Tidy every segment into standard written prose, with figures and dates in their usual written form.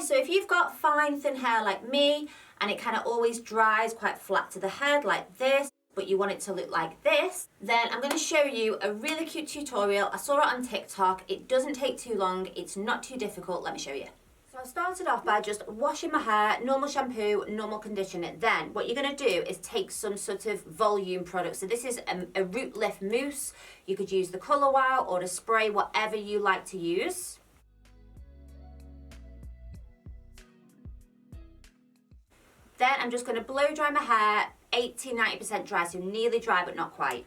so if you've got fine thin hair like me and it kind of always dries quite flat to the head like this, but you want it to look like this, then I'm going to show you a really cute tutorial. I saw it on TikTok. It doesn't take too long. It's not too difficult. Let me show you. So I started off by just washing my hair, normal shampoo, normal conditioner. Then what you're going to do is take some sort of volume product. So this is a root lift mousse. You could use the Colour Wow or the spray, whatever you like to use. Then I'm just going to blow dry my hair, 80-90% dry, so nearly dry but not quite.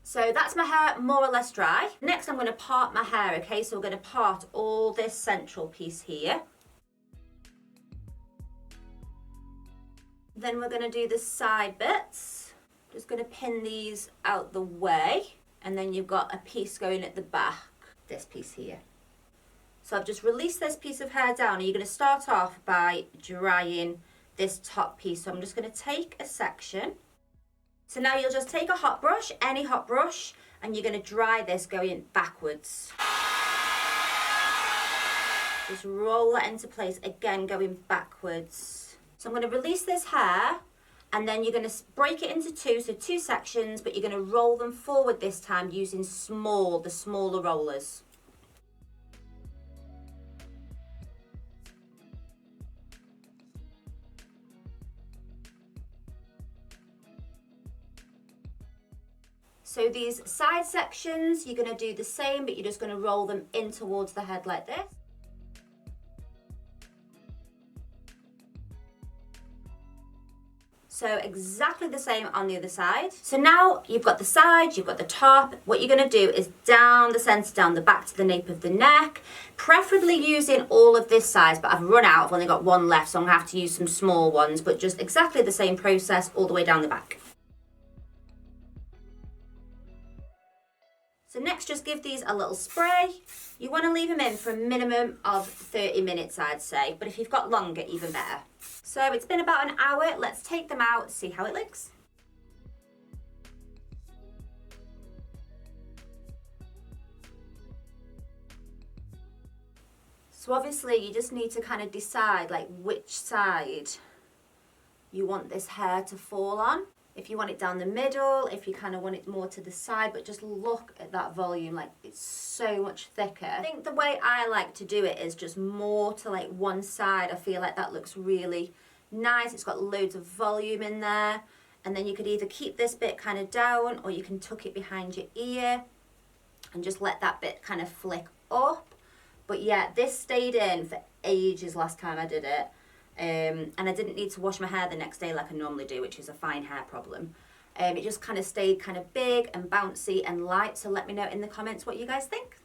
So that's my hair more or less dry. Next I'm going to part my hair, okay? So we're going to part all this central piece here. Then we're going to do the side bits. Just going to pin these out the way. And then you've got a piece going at the back, this piece here. So I've just released this piece of hair down, and you're going to start off by drying this top piece. So I'm just going to take a section. So now you'll just take a hot brush, any hot brush, and you're going to dry this going backwards. Just roll that into place, again going backwards. So I'm going to release this hair, and then you're going to break it into two, so two sections, but you're going to roll them forward this time using the smaller rollers. So these side sections, you're going to do the same, but you're just going to roll them in towards the head like this. So exactly the same on the other side. So now you've got the side, you've got the top. What you're going to do is down the centre, down the back to the nape of the neck, preferably using all of this size, but I've run out, I've only got one left, so I'm going to have to use some small ones, but just exactly the same process all the way down the back. So next, just give these a little spray. You want to leave them in for a minimum of 30 minutes, I'd say, but if you've got longer, even better. So it's been about an hour. Let's take them out, see how it looks. So obviously you just need to kind of decide like which side you want this hair to fall on. If you want it down the middle, if you kind of want it more to the side, but just look at that volume, like it's so much thicker. I think the way I like to do it is just more to like one side. I feel like that looks really nice. It's got loads of volume in there. And then you could either keep this bit kind of down, or you can tuck it behind your ear and just let that bit kind of flick up. But yeah, this stayed in for ages last time I did it. And I didn't need to wash my hair the next day like I normally do, which is a fine hair problem. It just kind of stayed kind of big and bouncy and light. So let me know in the comments what you guys think.